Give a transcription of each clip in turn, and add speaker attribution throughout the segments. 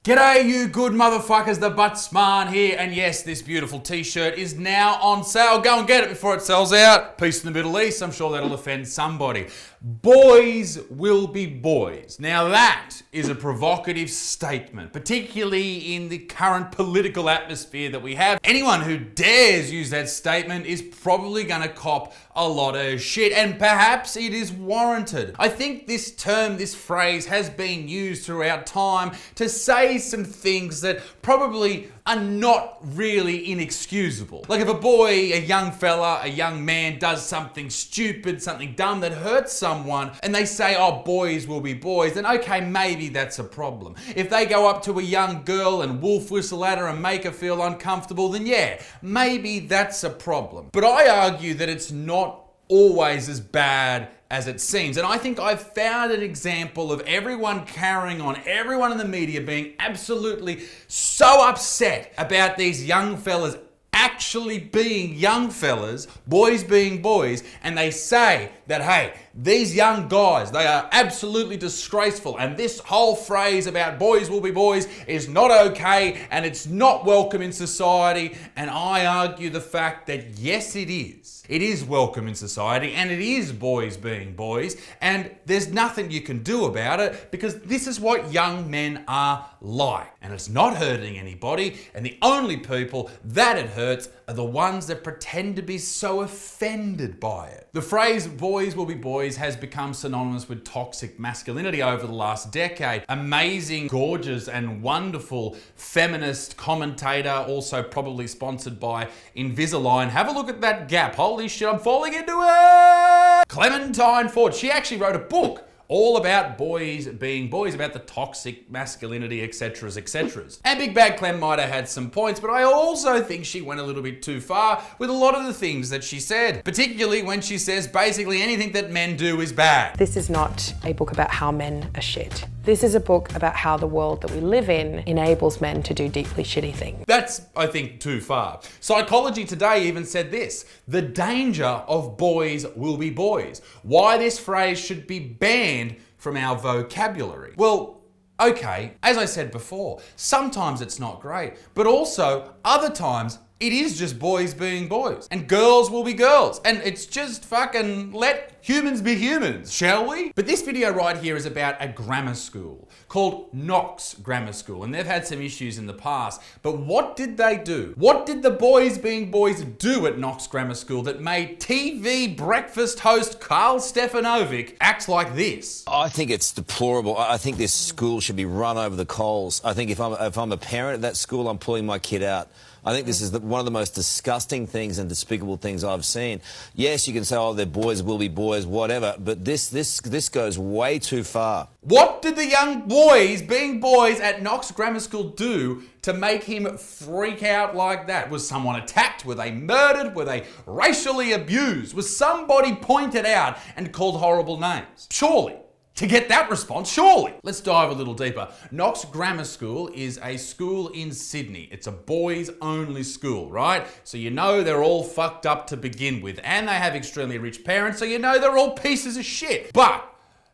Speaker 1: G'day you good motherfuckers, the Buttsman here, and yes, this beautiful t-shirt is now on sale. Go and get it before it sells out. Peace in the Middle East, I'm sure that'll offend somebody. Boys will be boys. Now that is a provocative statement, particularly in the current political atmosphere that we have. Anyone who dares use that statement is probably gonna cop a lot of shit, and perhaps it is warranted. I think this term, this phrase has been used throughout time to say some things that probably are not really inexcusable. Like if a boy, a young fella, a young man does something stupid, something dumb that hurts someone, and they say, oh, boys will be boys, then okay, maybe that's a problem. If they go up to a young girl and wolf whistle at her and make her feel uncomfortable, then yeah, maybe that's a problem. But I argue that it's not always as bad as it seems. And I think I've found an example of everyone carrying on, everyone in the media being absolutely so upset about these young fellas actually being young fellas, boys being boys, and they say that, hey, these young guys, they are absolutely disgraceful, and this whole phrase about boys will be boys is not okay, and it's not welcome in society. And I argue the fact that yes, it is. It is welcome in society, and it is boys being boys, and there's nothing you can do about it because this is what young men are like, and it's not hurting anybody, and the only people that it hurts are the ones that pretend to be so offended by it. The phrase boys will be boys has become synonymous with toxic masculinity over the last decade. Amazing, gorgeous, and wonderful feminist commentator, also probably sponsored by Invisalign. Have a look at that gap. Holy shit, I'm falling into it! Clementine Ford. She actually wrote a book all about boys being boys, about the toxic masculinity, etc., etc. And Big Bad Clem might have had some points, but I also think she went a little bit too far with a lot of the things that she said, particularly when she says basically anything that men do is bad.
Speaker 2: This is not a book about how men are shit. This is a book about how the world that we live in enables men to do deeply shitty things.
Speaker 1: That's, I think, too far. Psychology Today even said this: the danger of boys will be boys. Why this phrase should be banned from our vocabulary. Well, okay, as I said before, sometimes it's not great, but also other times it is just boys being boys, and girls will be girls, and it's just fucking let humans be humans, shall we? But this video right here is about a grammar school called Knox Grammar School, and they've had some issues in the past, but what did they do? What did the boys being boys do at Knox Grammar School that made TV breakfast host Carl Stefanovic act like this?
Speaker 3: I think it's deplorable. I think this school should be run over the coals. I think if I'm a parent at that school, I'm pulling my kid out. I think this is one of the most disgusting things and despicable things I've seen. Yes, you can say, oh, they're boys will be boys, whatever, but this goes way too far.
Speaker 1: What did the young boys being boys at Knox Grammar School do to make him freak out like that? Was someone attacked? Were they murdered? Were they racially abused? Was somebody pointed out and called horrible names? Surely. To get that response, surely. Let's dive a little deeper. Knox Grammar School is a school in Sydney. It's a boys only school, right? So you know they're all fucked up to begin with, and they have extremely rich parents, so you know they're all pieces of shit. But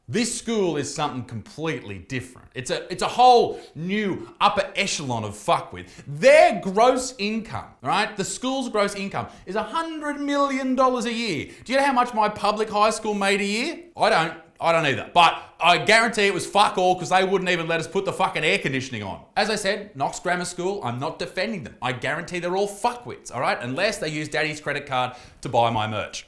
Speaker 1: this school is something completely different. It's a whole new upper echelon of fuckwit. Their gross income, right? The school's gross income is $100 million a year. Do you know how much my public high school made a year? I don't either. But I guarantee it was fuck all because they wouldn't even let us put the fucking air conditioning on. As I said, Knox Grammar School, I'm not defending them. I guarantee they're all fuckwits, all right? Unless they use daddy's credit card to buy my merch.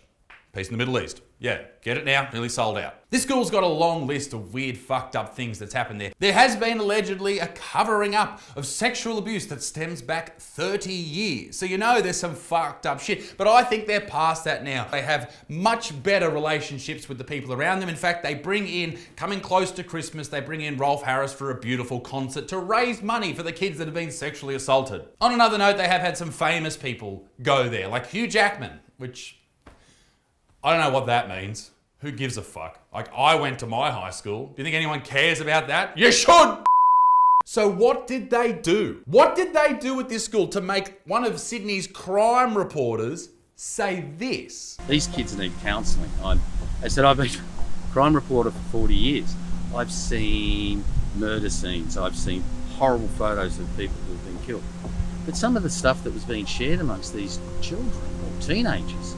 Speaker 1: Peace in the Middle East. Yeah, get it now, nearly sold out. This school's got a long list of weird fucked up things that's happened there. There has been allegedly a covering up of sexual abuse that stems back 30 years. So you know there's some fucked up shit, but I think they're past that now. They have much better relationships with the people around them. In fact, they bring in, coming close to Christmas, they bring in Rolf Harris for a beautiful concert to raise money for the kids that have been sexually assaulted. On another note, they have had some famous people go there, like Hugh Jackman, which I don't know what that means. Who gives a fuck? Like, I went to my high school. Do you think anyone cares about that? You should! So what did they do? What did they do at this school to make one of Sydney's crime reporters say this?
Speaker 4: These kids need counselling. They said, I've been a crime reporter for 40 years. I've seen murder scenes. I've seen horrible photos of people who have been killed. But some of the stuff that was being shared amongst these children or teenagers,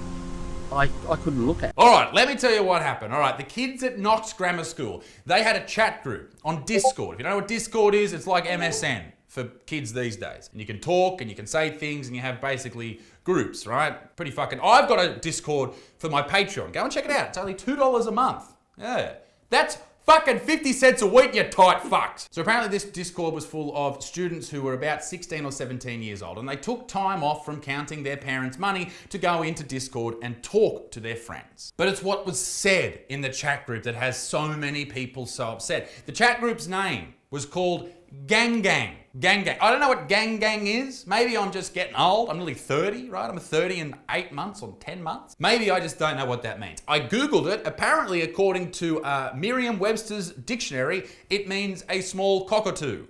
Speaker 4: I couldn't look at.
Speaker 1: All right, let me tell you what happened. All right, the kids at Knox Grammar School, they had a chat group on Discord. If you don't know what Discord is, it's like MSN for kids these days. And you can talk and you can say things and you have basically groups, right? Pretty fucking... I've got a Discord for my Patreon. Go and check it out. It's only $2 a month. Yeah. That's fucking 50 cents a week, you tight fucks. So apparently this Discord was full of students who were about 16 or 17 years old, and they took time off from counting their parents' money to go into Discord and talk to their friends. But it's what was said in the chat group that has so many people so upset. The chat group's name was called Gang Gang. Gang Gang. I don't know what Gang Gang is. Maybe I'm just getting old. I'm nearly 30, right? I'm 30 in 8 months or 10 months. Maybe I just don't know what that means. I Googled it. Apparently, according to Merriam-Webster's dictionary, it means a small cockatoo.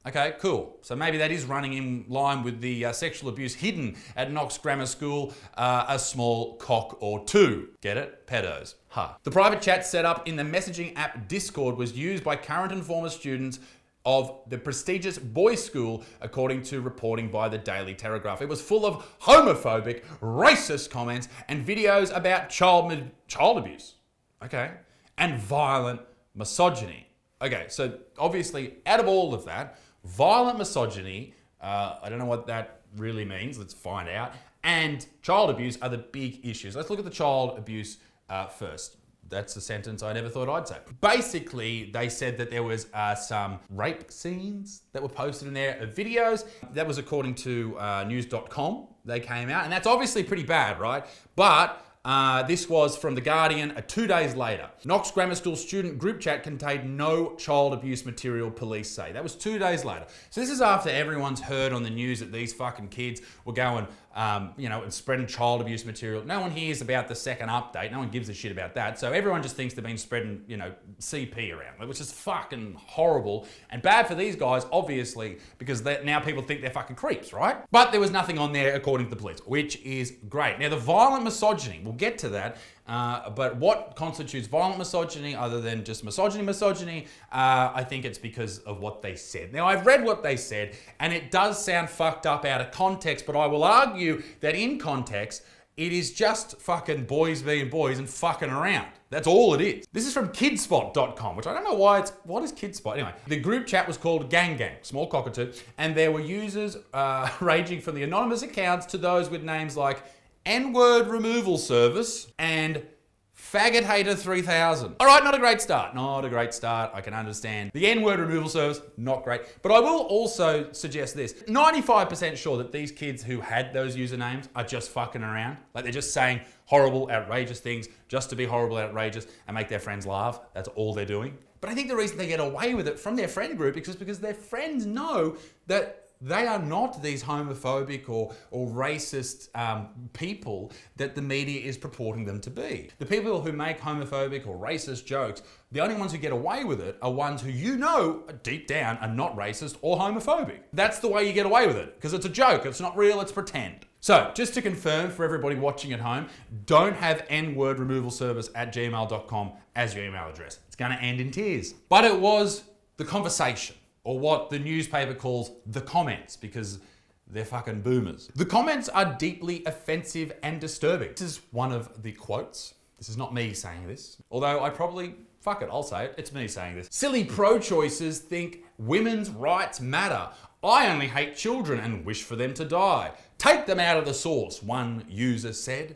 Speaker 1: Okay, cool. So maybe that is running in line with the sexual abuse hidden at Knox Grammar School, a small cock or two. Get it? Pedos. Ha. The private chat set up in the messaging app Discord was used by current and former students of the prestigious boys' school, according to reporting by the Daily Telegraph. It was full of homophobic, racist comments and videos about child abuse, okay, and violent misogyny. Okay, so obviously, out of all of that, violent misogyny, I don't know what that really means, let's find out, and child abuse are the big issues. Let's look at the child abuse first. That's a sentence I never thought I'd say. Basically, they said that there was some rape scenes that were posted in there, videos. That was according to news.com. They came out, and that's obviously pretty bad, right? But this was from The Guardian 2 days later. Knox Grammar School student group chat contained no child abuse material, police say. That was 2 days later. So this is after everyone's heard on the news that these fucking kids were going, and spreading child abuse material. No one hears about the second update. No one gives a shit about that. So everyone just thinks they've been spreading, CP around, which is fucking horrible and bad for these guys, obviously, because now people think they're fucking creeps, right? But there was nothing on there according to the police, which is great. Now, the violent misogyny, we'll get to that. But what constitutes violent misogyny other than just misogyny? I think it's because of what they said. Now, I've read what they said, and it does sound fucked up out of context, but I will argue that in context, it is just fucking boys being boys and fucking around. That's all it is. This is from kidspot.com, which I don't know why what is Kidspot? Anyway, the group chat was called Gang Gang, small cockatoo, and there were users ranging from the anonymous accounts to those with names like N-word removal service and Faggot Hater 3000. All right, not a great start. Not a great start. I can understand. The N-word removal service, not great. But I will also suggest this. 95% sure that these kids who had those usernames are just fucking around. Like they're just saying horrible, outrageous things just to be horrible, outrageous and make their friends laugh. That's all they're doing. But I think the reason they get away with it from their friend group is because their friends know that they are not these homophobic or racist people that the media is purporting them to be. The people who make homophobic or racist jokes, the only ones who get away with it are ones who deep down are not racist or homophobic. That's the way you get away with it, because it's a joke, it's not real, it's pretend. So, just to confirm for everybody watching at home, don't have N-word removal service at gmail.com as your email address. It's gonna end in tears. But it was the conversation, or what the newspaper calls the comments, because they're fucking boomers. The comments are deeply offensive and disturbing. This is one of the quotes. This is not me saying this, although I'll say it. It's me saying this. Silly pro-choicers think women's rights matter. I only hate children and wish for them to die. Take them out of the source, one user said.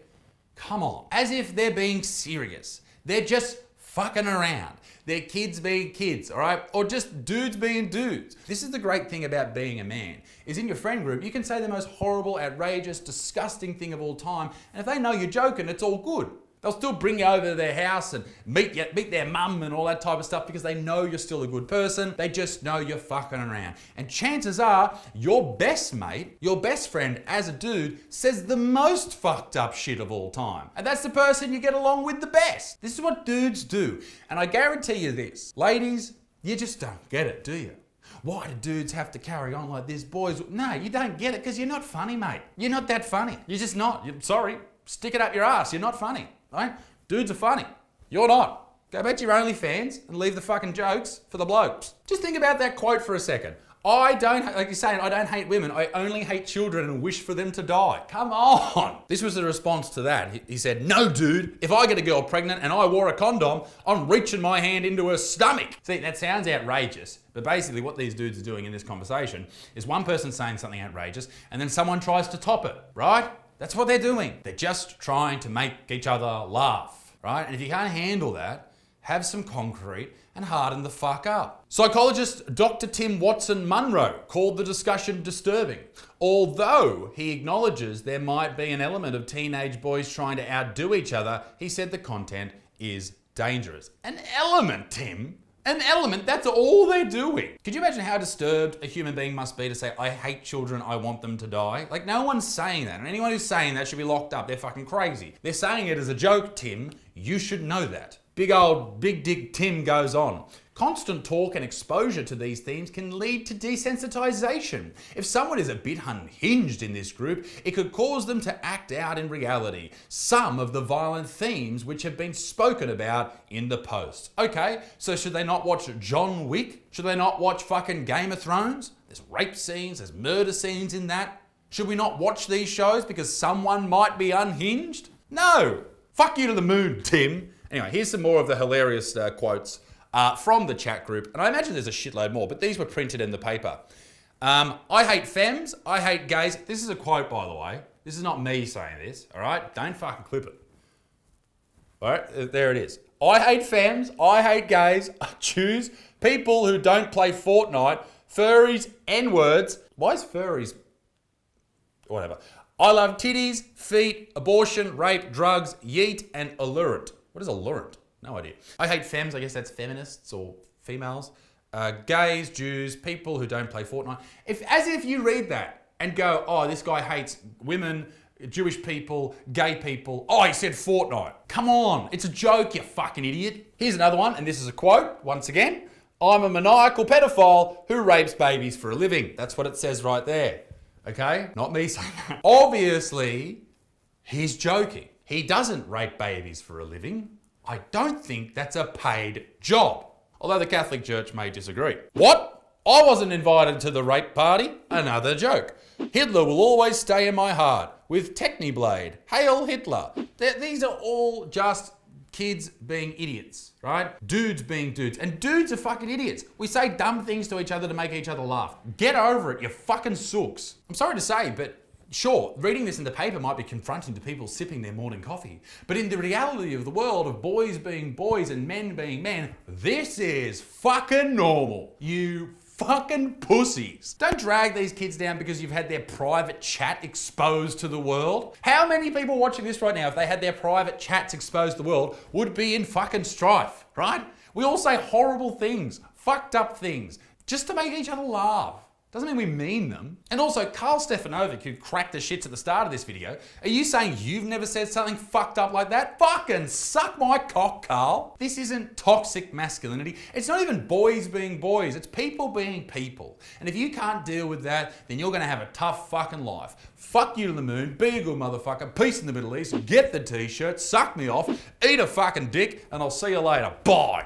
Speaker 1: Come on, as if they're being serious. They're just fucking around. They're kids being kids, all right? Or just dudes being dudes. This is the great thing about being a man, is in your friend group, you can say the most horrible, outrageous, disgusting thing of all time, and if they know you're joking, it's all good. They'll still bring you over to their house and meet their mum and all that type of stuff because they know you're still a good person. They just know you're fucking around. And chances are, your best mate, your best friend as a dude, says the most fucked up shit of all time. And that's the person you get along with the best. This is what dudes do. And I guarantee you this, ladies, you just don't get it, do you? Why do dudes have to carry on like this? Boys, no, you don't get it because you're not funny, mate. You're not that funny. You're just not. Sorry, stick it up your ass. You're not funny. Right? Dudes are funny. You're not. Go back to your OnlyFans and leave the fucking jokes for the blokes. Just think about that quote for a second. I don't, like you're saying, I don't hate women. I only hate children and wish for them to die. Come on. This was the response to that. He said, no, dude, if I get a girl pregnant and I wore a condom, I'm reaching my hand into her stomach. See, that sounds outrageous, but basically what these dudes are doing in this conversation is one person saying something outrageous and then someone tries to top it, right? That's what they're doing. They're just trying to make each other laugh, right? And if you can't handle that, have some concrete and harden the fuck up. Psychologist Dr. Tim Watson-Munro called the discussion disturbing. Although he acknowledges there might be an element of teenage boys trying to outdo each other, he said the content is dangerous. An element, Tim? An element, that's all they're doing. Could you imagine how disturbed a human being must be to say, I hate children, I want them to die? Like, no one's saying that. And anyone who's saying that should be locked up. They're fucking crazy. They're saying it as a joke, Tim. You should know that. Big old Big Dick Tim goes on. Constant talk and exposure to these themes can lead to desensitization. If someone is a bit unhinged in this group, it could cause them to act out in reality some of the violent themes which have been spoken about in the post. Okay, so should they not watch John Wick? Should they not watch fucking Game of Thrones? There's rape scenes, there's murder scenes in that. Should we not watch these shows because someone might be unhinged? No! Fuck you to the moon, Tim. Anyway, here's some more of the hilarious quotes from the chat group. And I imagine there's a shitload more, but these were printed in the paper. I hate femmes, I hate gays. This is a quote, by the way. This is not me saying this, all right? Don't fucking clip it. All right, there it is. I hate femmes, I hate gays, I choose people who don't play Fortnite, furries, N-words. Why is furries? Whatever. I love titties, feet, abortion, rape, drugs, yeet, and allurant. What is allurant? No idea. I hate femmes, I guess that's feminists or females. Gays, Jews, people who don't play Fortnite. As if you read that and go, oh, this guy hates women, Jewish people, gay people. Oh, he said Fortnite. Come on, it's a joke, you fucking idiot. Here's another one, and this is a quote, once again. I'm a maniacal pedophile who rapes babies for a living. That's what it says right there. Okay? Not me saying that. Obviously, he's joking. He doesn't rape babies for a living. I don't think that's a paid job. Although the Catholic Church may disagree. What? I wasn't invited to the rape party? Another joke. Hitler will always stay in my heart with Techniblade. Hail Hitler. These are all just kids being idiots, right? Dudes being dudes. And dudes are fucking idiots. We say dumb things to each other to make each other laugh. Get over it, you fucking sooks. I'm sorry to say, but sure, reading this in the paper might be confronting to people sipping their morning coffee, but in the reality of the world of boys being boys and men being men, this is fucking normal. You fucking pussies. Don't drag these kids down because you've had their private chat exposed to the world. How many people watching this right now, if they had their private chats exposed to the world, would be in fucking strife, right? We all say horrible things, fucked up things, just to make each other laugh. Doesn't mean we mean them. And also, Carl Stefanovic, who cracked the shits at the start of this video, are you saying you've never said something fucked up like that? Fucking suck my cock, Carl. This isn't toxic masculinity. It's not even boys being boys. It's people being people. And if you can't deal with that, then you're gonna have a tough fucking life. Fuck you to the moon, be a good motherfucker, peace in the Middle East, get the t-shirt, suck me off, eat a fucking dick, and I'll see you later. Bye.